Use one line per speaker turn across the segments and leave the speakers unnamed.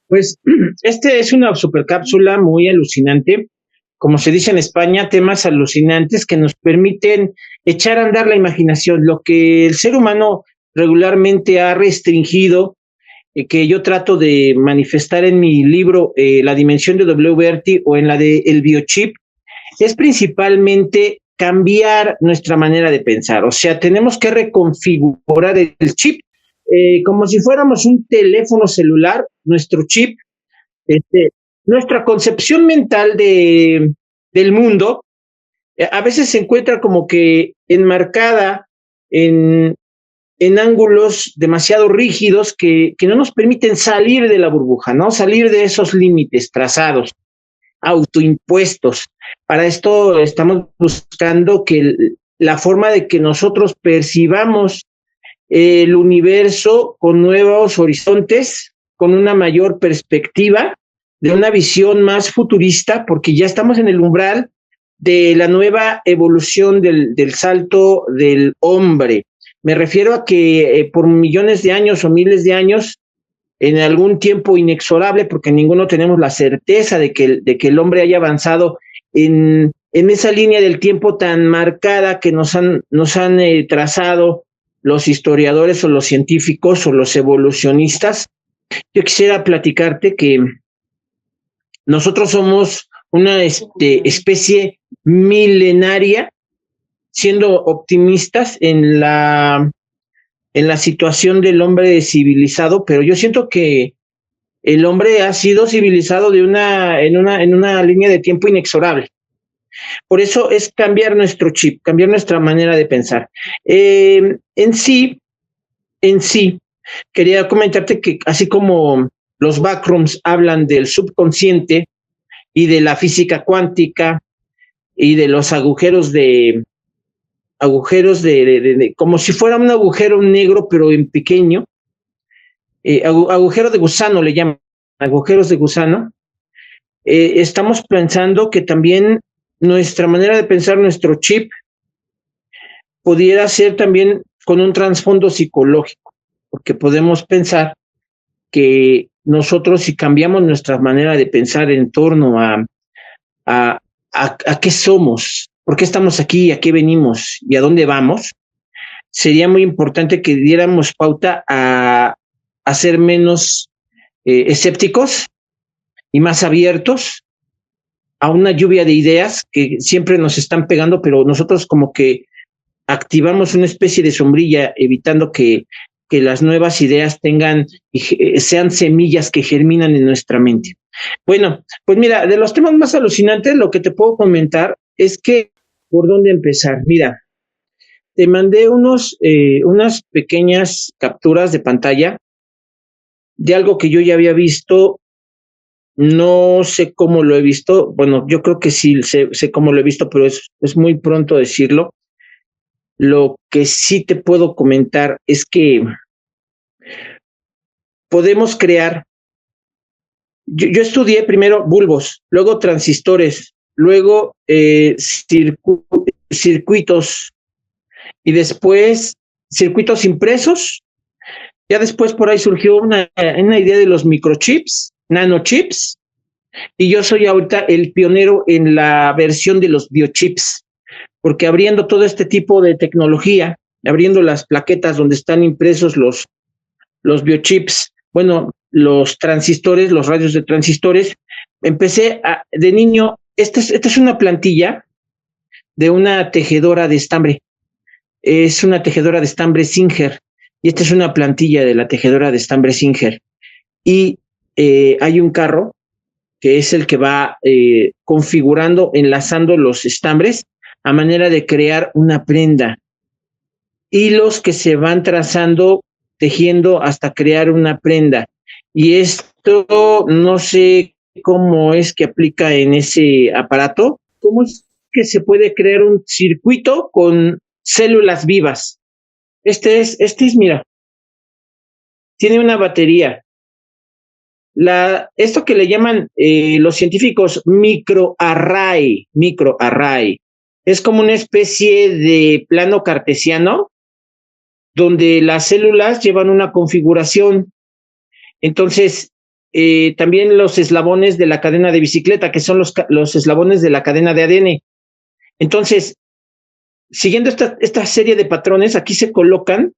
Pues este es una supercápsula muy alucinante, como se dice en España, temas alucinantes que nos permiten echar a andar la imaginación, lo que el ser humano regularmente ha restringido, que yo trato de manifestar en mi libro La dimensión de WBERT o en la de El biochip, es principalmente cambiar nuestra manera de pensar. O sea, tenemos que reconfigurar el chip como si fuéramos un teléfono celular, nuestro chip, este, nuestra concepción mental del mundo a veces se encuentra como que enmarcada en, en ángulos demasiado rígidos que no nos permiten salir de la burbuja, ¿no? Salir de esos límites trazados, autoimpuestos. Para esto estamos buscando que la forma de que nosotros percibamos el universo con nuevos horizontes, con una mayor perspectiva, de una visión más futurista, porque ya estamos en el umbral de la nueva evolución del salto del hombre. Me refiero a que por millones de años o miles de años, en algún tiempo inexorable, porque ninguno tenemos la certeza de que el hombre haya avanzado en esa línea del tiempo tan marcada que nos han trazado los historiadores o los científicos o los evolucionistas. Yo quisiera platicarte que nosotros somos una especie milenaria, siendo optimistas en la situación del hombre civilizado, pero yo siento que el hombre ha sido civilizado en una línea de tiempo inexorable. Por eso es cambiar nuestro chip, cambiar nuestra manera de pensar. En sí, quería comentarte que así como los backrooms hablan del subconsciente y de la física cuántica y de los agujeros como si fuera un agujero negro pero en pequeño, agujero de gusano le llaman, agujeros de gusano. Estamos pensando que también nuestra manera de pensar, nuestro chip, pudiera ser también con un trasfondo psicológico, porque podemos pensar que nosotros, si cambiamos nuestra manera de pensar en torno a, a qué somos, por qué estamos aquí, a qué venimos y a dónde vamos, sería muy importante que diéramos pauta a ser menos escépticos y más abiertos a una lluvia de ideas que siempre nos están pegando, pero nosotros como que activamos una especie de sombrilla, evitando que las nuevas ideas sean semillas que germinan en nuestra mente. Bueno, pues mira, de los temas más alucinantes, lo que te puedo comentar es que, ¿por dónde empezar? Mira, te mandé unas pequeñas capturas de pantalla de algo que yo ya había visto. No sé cómo lo he visto. Bueno, yo creo que sí sé cómo lo he visto, pero es muy pronto decirlo. Lo que sí te puedo comentar es que podemos crear. Yo estudié primero bulbos, luego transistores, luego circuitos y después circuitos impresos. Ya después por ahí surgió una idea de los microchips, nanochips, y yo soy ahorita el pionero en la versión de los biochips, porque abriendo todo este tipo de tecnología, abriendo las plaquetas donde están impresos los biochips, bueno, los transistores, los radios de transistores, de niño, esta es una plantilla de una tejedora de estambre, es una tejedora de estambre Singer, y esta es una plantilla de la tejedora de estambre Singer, y hay un carro que es el que va configurando, enlazando los estambres a manera de crear una prenda. Hilos que se van trazando, tejiendo hasta crear una prenda. Y esto no sé cómo es que aplica en ese aparato, cómo es que se puede crear un circuito con células vivas. Mira, tiene una batería. Esto que le llaman los científicos microarray, es como una especie de plano cartesiano donde las células llevan una configuración. Entonces, también los eslabones de la cadena de bicicleta, que son los eslabones de la cadena de ADN. Entonces, siguiendo esta serie de patrones, aquí se colocan,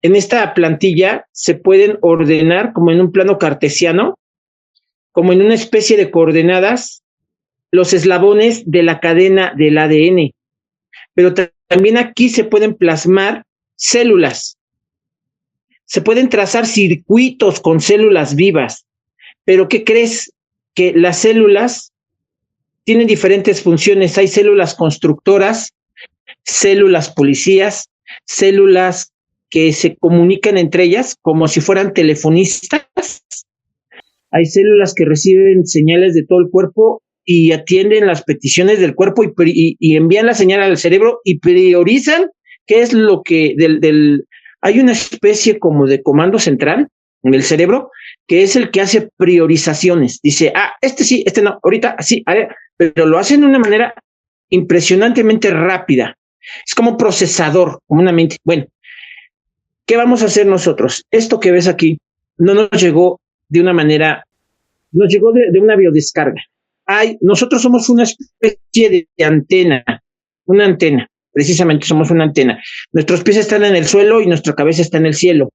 en esta plantilla se pueden ordenar como en un plano cartesiano, como en una especie de coordenadas, los eslabones de la cadena del ADN. Pero también aquí se pueden plasmar células. Se pueden trazar circuitos con células vivas. Pero ¿qué crees? Que las células tienen diferentes funciones. Hay células constructoras, células policías, células que se comunican entre ellas como si fueran telefonistas. Hay células que reciben señales de todo el cuerpo y atienden las peticiones del cuerpo y envían la señal al cerebro y priorizan qué es lo que hay una especie como de comando central en el cerebro que es el que hace priorizaciones. Dice, este sí, este no, ahorita sí, pero lo hacen de una manera impresionantemente rápida. Es como un procesador, como una mente. Bueno, ¿qué vamos a hacer nosotros? Esto que ves aquí no nos llegó de una manera, nos llegó de una biodescarga. Nosotros somos una especie de antena, una antena, precisamente somos una antena. Nuestros pies están en el suelo y nuestra cabeza está en el cielo.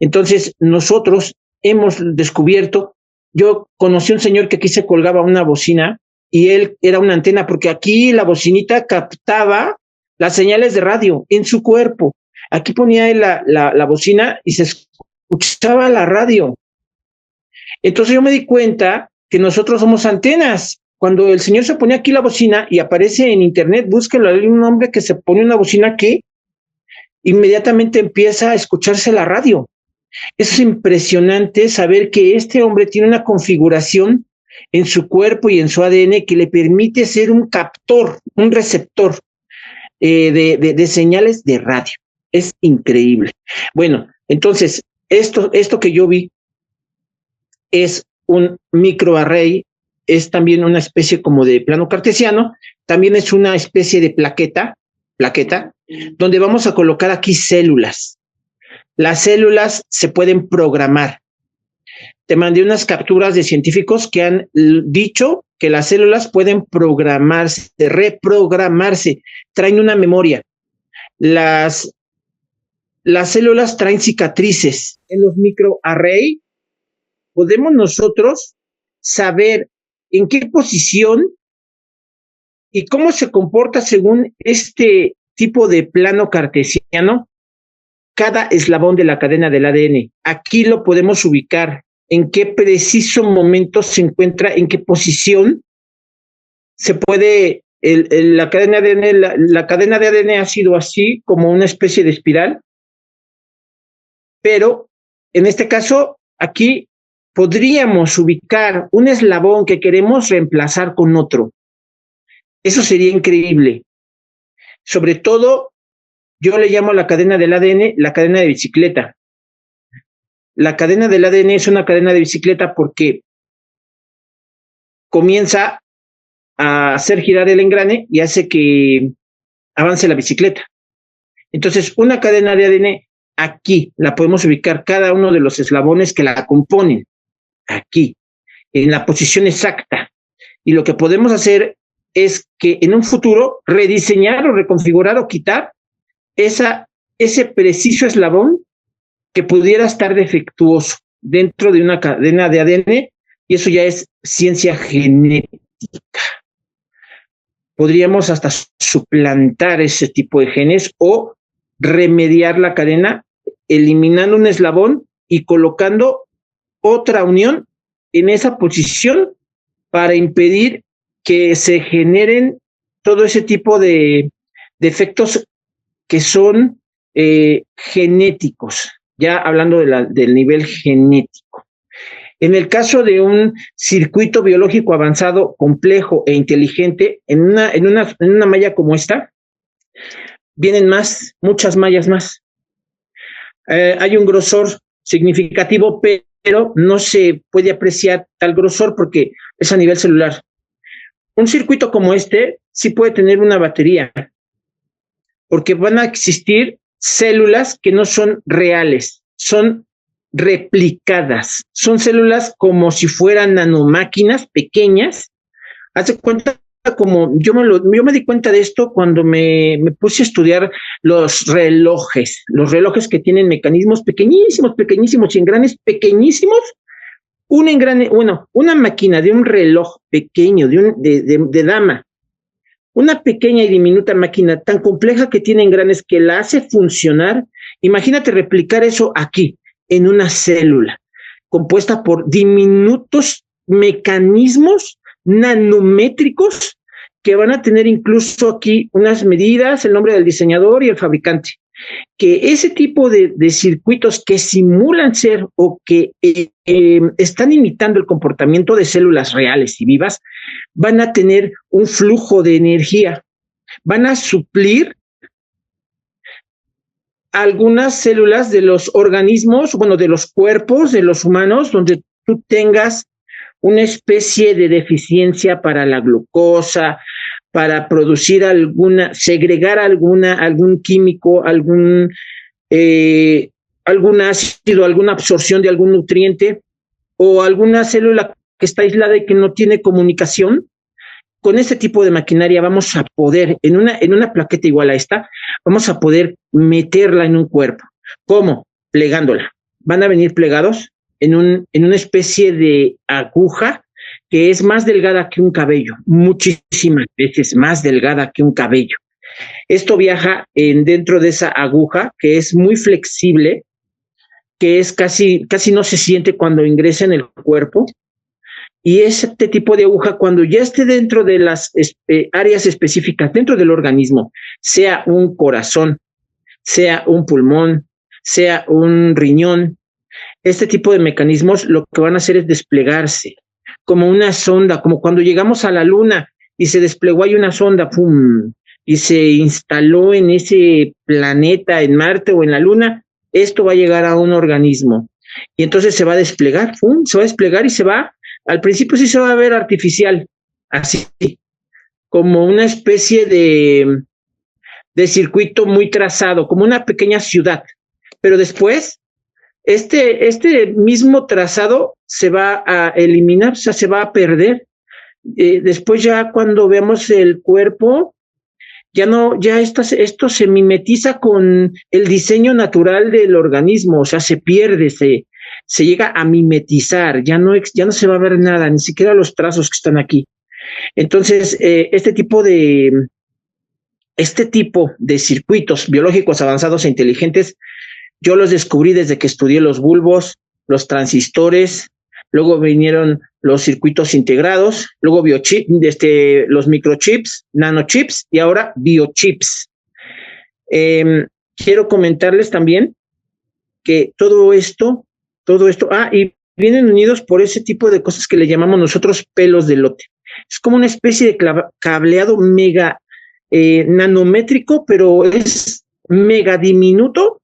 Entonces, nosotros hemos descubierto, yo conocí a un señor que aquí se colgaba una bocina y él era una antena, porque aquí la bocinita captaba las señales de radio en su cuerpo. Aquí ponía él la bocina y se escuchaba la radio. Entonces yo me di cuenta que nosotros somos antenas. Cuando el señor se pone aquí la bocina y aparece en internet, búsquelo, hay un hombre que se pone una bocina que inmediatamente empieza a escucharse la radio. Es impresionante saber que este hombre tiene una configuración en su cuerpo y en su ADN que le permite ser un captor, un receptor de señales de radio. Es increíble. Bueno, entonces, esto que yo vi es un microarray, es también una especie como de plano cartesiano, también es una especie de plaqueta, donde vamos a colocar aquí células. Las células se pueden programar. Te mandé unas capturas de científicos que han dicho que las células pueden programarse, reprogramarse, traen una memoria. Las células traen cicatrices. En los microarray podemos nosotros saber en qué posición y cómo se comporta según este tipo de plano cartesiano cada eslabón de la cadena del ADN. Aquí lo podemos ubicar, en qué preciso momento se encuentra, en qué posición se puede, la cadena de ADN, la cadena de ADN ha sido así como una especie de espiral, pero en este caso aquí podríamos ubicar un eslabón que queremos reemplazar con otro. Eso sería increíble. Sobre todo, yo le llamo a la cadena del ADN la cadena de bicicleta. La cadena del ADN es una cadena de bicicleta porque comienza a hacer girar el engrane y hace que avance la bicicleta. Entonces, una cadena de ADN aquí la podemos ubicar cada uno de los eslabones que la componen, aquí, en la posición exacta. Y lo que podemos hacer es que en un futuro rediseñar o reconfigurar o quitar ese preciso eslabón que pudiera estar defectuoso dentro de una cadena de ADN, y eso ya es ciencia genética. Podríamos hasta suplantar ese tipo de genes o remediar la cadena eliminando un eslabón y colocando otra unión en esa posición para impedir que se generen todo ese tipo de defectos que son genéticos, ya hablando del nivel genético. En el caso de un circuito biológico avanzado, complejo e inteligente, en una malla como esta, vienen muchas mallas más. Hay un grosor significativo, pero no se puede apreciar tal grosor porque es a nivel celular. Un circuito como este sí puede tener una batería, porque van a existir células que no son reales, son replicadas. Son células como si fueran nanomáquinas pequeñas. Hace cuenta como yo me di cuenta de esto cuando me puse a estudiar los relojes que tienen mecanismos pequeñísimos, pequeñísimos y engranes pequeñísimos. Una máquina de un reloj pequeño, de dama, una pequeña y diminuta máquina tan compleja que tiene engranes que la hace funcionar. Imagínate replicar eso aquí, en una célula, compuesta por diminutos mecanismos nanométricos que van a tener incluso aquí unas medidas, el nombre del diseñador y el fabricante. Que ese tipo de circuitos que simulan ser o que están imitando el comportamiento de células reales y vivas, van a tener un flujo de energía, van a suplir algunas células de los organismos, bueno, de los cuerpos de los humanos, donde tú tengas una especie de deficiencia para la glucosa, para producir segregar algún químico, algún ácido, alguna absorción de algún nutriente, o alguna célula que está aislada y que no tiene comunicación. Con este tipo de maquinaria vamos a poder, en una plaqueta igual a esta, vamos a poder meterla en un cuerpo. ¿Cómo? Plegándola. Van a venir plegados en una especie de aguja que es más delgada que un cabello, muchísimas veces más delgada que un cabello. Esto viaja dentro de esa aguja, que es muy flexible, que es casi no se siente cuando ingresa en el cuerpo. Y este tipo de aguja, cuando ya esté dentro de las áreas específicas dentro del organismo, sea un corazón, sea un pulmón, sea un riñón, este tipo de mecanismos lo que van a hacer es desplegarse, como una sonda, como cuando llegamos a la luna y se desplegó ahí una sonda, ¡pum!, y se instaló en ese planeta, en Marte o en la luna. Esto va a llegar a un organismo y entonces se va a desplegar, ¡pum!, se va a desplegar y se va, al principio sí se va a ver artificial, así, como una especie de circuito muy trazado, como una pequeña ciudad, pero después este mismo trazado se va a eliminar, o sea, se va a perder. Después ya cuando vemos el cuerpo, ya esto se mimetiza con el diseño natural del organismo, o sea, se pierde, se llega a mimetizar, ya no se va a ver nada, ni siquiera los trazos que están aquí. Entonces, este tipo de circuitos biológicos avanzados e inteligentes, yo los descubrí desde que estudié los bulbos, los transistores, luego vinieron los circuitos integrados, luego los microchips, nanochips y ahora biochips. Quiero comentarles también que todo esto, y vienen unidos por ese tipo de cosas que le llamamos nosotros pelos de lote. Es como una especie de cableado mega nanométrico, pero es mega diminuto.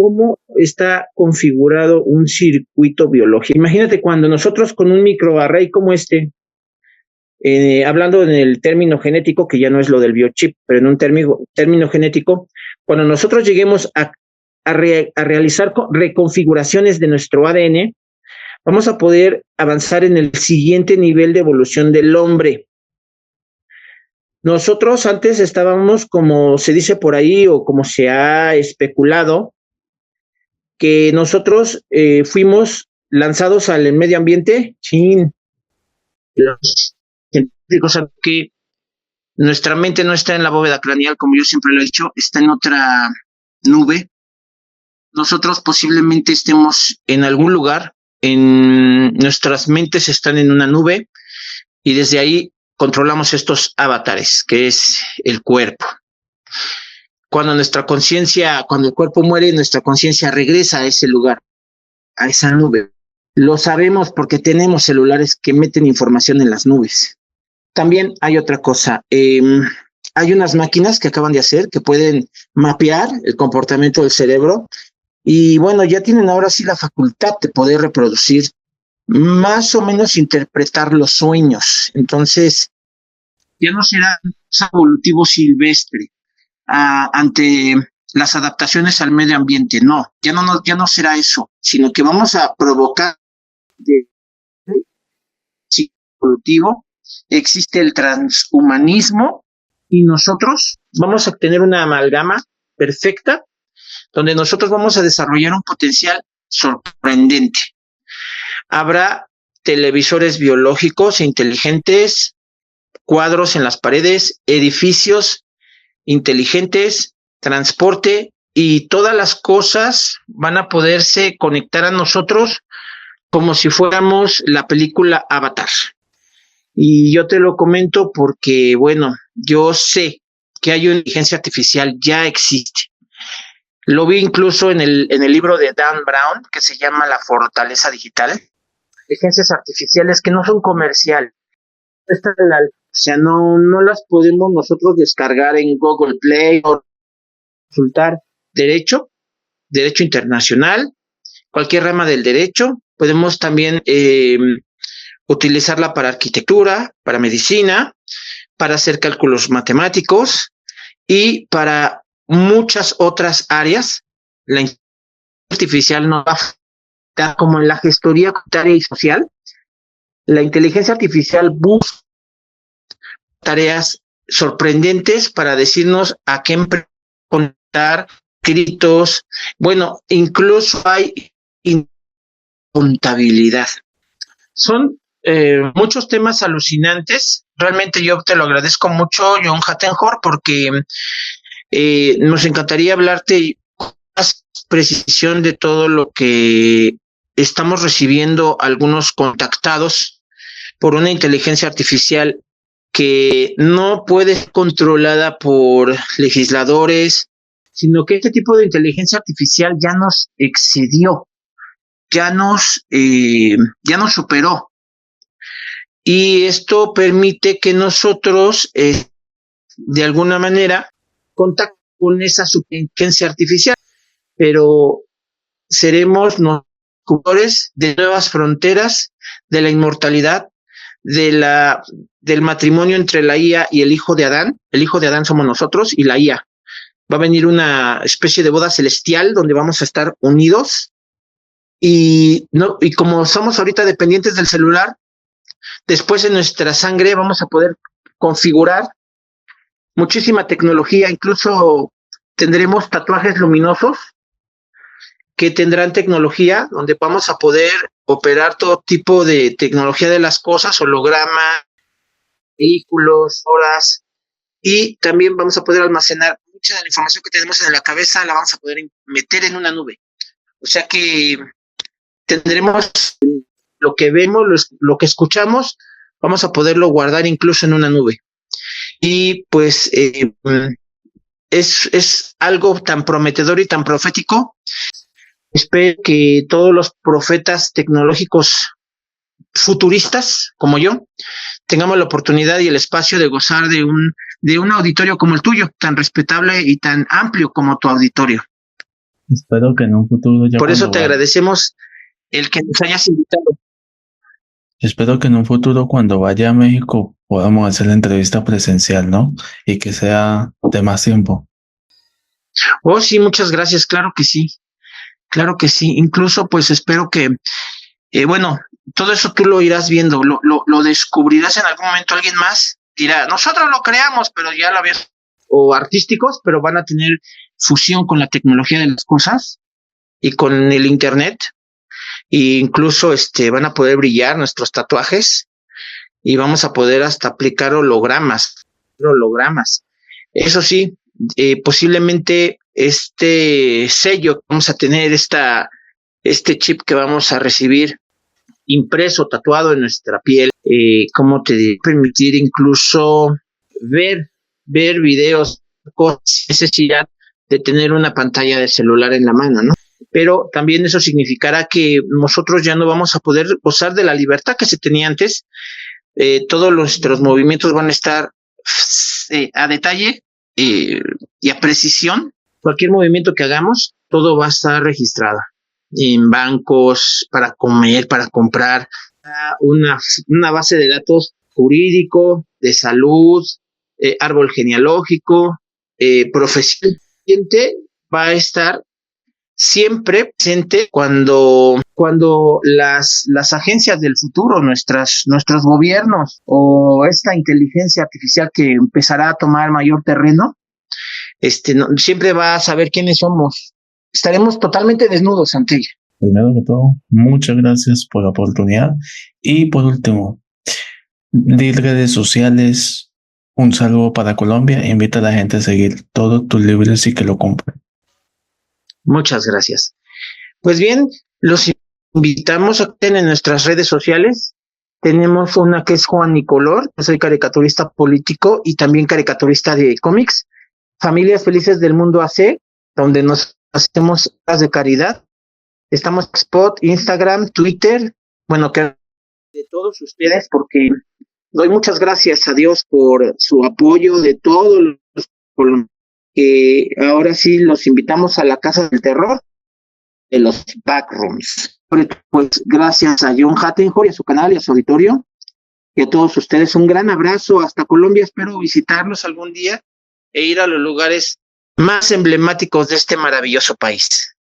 ¿Cómo está configurado un circuito biológico? Imagínate cuando nosotros con un microarray como hablando en el término genético, que ya no es lo del biochip, pero en un término genético, cuando nosotros lleguemos a realizar reconfiguraciones de nuestro ADN, vamos a poder avanzar en el siguiente nivel de evolución del hombre. Nosotros antes estábamos, como se dice por ahí o como se ha especulado, que nosotros fuimos lanzados al medio ambiente. Los científicos saben que nuestra mente no está en la bóveda craneal, como yo siempre lo he dicho, está en otra nube. Nosotros posiblemente estemos en algún lugar, nuestras mentes están en una nube y desde ahí controlamos estos avatares, que es el cuerpo. Cuando el cuerpo muere, nuestra conciencia regresa a ese lugar, a esa nube. Lo sabemos porque tenemos celulares que meten información en las nubes. También hay otra cosa. Hay unas máquinas que acaban de hacer que pueden mapear el comportamiento del cerebro y bueno, ya tienen ahora sí la facultad de poder reproducir, más o menos interpretar los sueños. Entonces, ya no será un evolutivo silvestre ante las adaptaciones al medio ambiente. No, ya no será eso, sino que vamos a provocar de ciclo evolutivo, existe el transhumanismo y nosotros vamos a obtener una amalgama perfecta donde nosotros vamos a desarrollar un potencial sorprendente. Habrá televisores biológicos inteligentes, cuadros en las paredes, edificios inteligentes, transporte y todas las cosas van a poderse conectar a nosotros como si fuéramos la película Avatar. Y yo te lo comento porque, bueno, yo sé que hay una inteligencia artificial, ya existe. Lo vi incluso en el libro de Dan Brown, que se llama La Fortaleza Digital. Inteligencias artificiales que no son comerciales. O sea, no las podemos nosotros descargar en Google Play o consultar derecho internacional, cualquier rama del derecho. Podemos también utilizarla para arquitectura, para medicina, para hacer cálculos matemáticos y para muchas otras áreas. La inteligencia artificial nos va a afectar como en la gestoría comunitaria y social. La inteligencia artificial busca tareas sorprendentes para decirnos a qué contar, escritos. Bueno, incluso hay contabilidad. Son muchos temas alucinantes. Realmente yo te lo agradezco mucho, John Hattenhor, porque nos encantaría hablarte con más precisión de todo lo que estamos recibiendo algunos contactados por una inteligencia artificial que no puede ser controlada por legisladores, sino que este tipo de inteligencia artificial ya nos excedió, ya nos superó. Y esto permite que nosotros, de alguna manera, contactemos con esa inteligencia artificial, pero seremos descubridores de nuevas fronteras, de la inmortalidad, del matrimonio entre la IA y el hijo de Adán. El hijo de Adán somos nosotros y la IA. Va a venir una especie de boda celestial donde vamos a estar unidos y como somos ahorita dependientes del celular, después en nuestra sangre vamos a poder configurar muchísima tecnología, incluso tendremos tatuajes luminosos que tendrán tecnología donde vamos a poder operar todo tipo de tecnología de las cosas, holograma, vehículos, horas, y también vamos a poder almacenar mucha de la información que tenemos en la cabeza, la vamos a poder meter en una nube. O sea que tendremos lo que vemos, lo que escuchamos, vamos a poderlo guardar incluso en una nube. Y pues es algo tan prometedor y tan profético. Espero que todos los profetas tecnológicos futuristas como yo tengamos la oportunidad y el espacio de gozar de un auditorio como el tuyo, tan respetable y tan amplio como tu auditorio.
Espero que en un futuro ya
por eso te agradecemos el que nos hayas invitado.
Espero que en un futuro cuando vaya a México podamos hacer la entrevista presencial, ¿no? Y que sea de más tiempo.
Oh, sí, muchas gracias, claro que sí. Claro que sí, incluso pues espero que, bueno, todo eso tú lo irás viendo, lo descubrirás en algún momento. Alguien más dirá, nosotros lo creamos, pero ya lo habías, o artísticos, pero van a tener fusión con la tecnología de las cosas y con el internet, e incluso van a poder brillar nuestros tatuajes y vamos a poder hasta aplicar hologramas. Eso sí, posiblemente este sello que vamos a tener, este chip que vamos a recibir impreso, tatuado en nuestra piel, ¿cómo te digo? Permitir incluso ver videos con necesidad de tener una pantalla de celular en la mano, ¿no? Pero también eso significará que nosotros ya no vamos a poder gozar de la libertad que se tenía antes. Todos nuestros movimientos van a estar a detalle y a precisión. Cualquier movimiento que hagamos, todo va a estar registrado en bancos, para comer, para comprar, una base de datos jurídico, de salud, árbol genealógico, profesión va a estar siempre presente cuando las agencias del futuro, nuestros gobiernos o esta inteligencia artificial que empezará a tomar mayor terreno, siempre va a saber quiénes somos. Estaremos totalmente desnudos ante ella.
Primero que todo, muchas gracias por la oportunidad. Y por último, de redes sociales, un saludo para Colombia. Invita a la gente a seguir todos tus libros y que lo compren.
Muchas gracias. Pues bien, los invitamos a que en nuestras redes sociales. Tenemos una que es Juan Nicolor, yo soy caricaturista político y también caricaturista de cómics. Familias Felices del Mundo AC, donde nos hacemos obras de caridad. Estamos en Spot, Instagram, Twitter, bueno, que de todos ustedes, porque doy muchas gracias a Dios por su apoyo de todos los que ahora sí los invitamos a la Casa del Terror de los Backrooms. Pues gracias a John Hattenhor y a su canal y a su auditorio, y a todos ustedes un gran abrazo hasta Colombia. Espero visitarlos algún día e ir a los lugares más emblemáticos de este maravilloso país.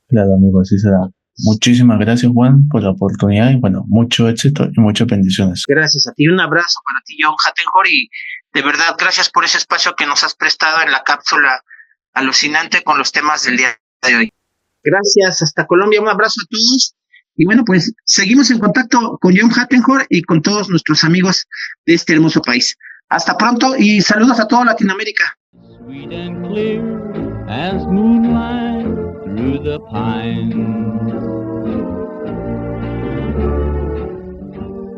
Claro, amigo, así será. Muchísimas gracias, Juan, por la oportunidad y bueno, mucho éxito y muchas bendiciones.
Gracias a ti, un abrazo para ti, John Hattenhor, y de verdad gracias por ese espacio que nos has prestado en la cápsula alucinante con los temas del día de hoy. Gracias, hasta Colombia, un abrazo a todos. Y bueno, pues seguimos en contacto con John Hattenhor y con todos nuestros amigos de este hermoso país. Hasta pronto y saludos a toda Latinoamérica. Sweet and clear as moonlight through the pines.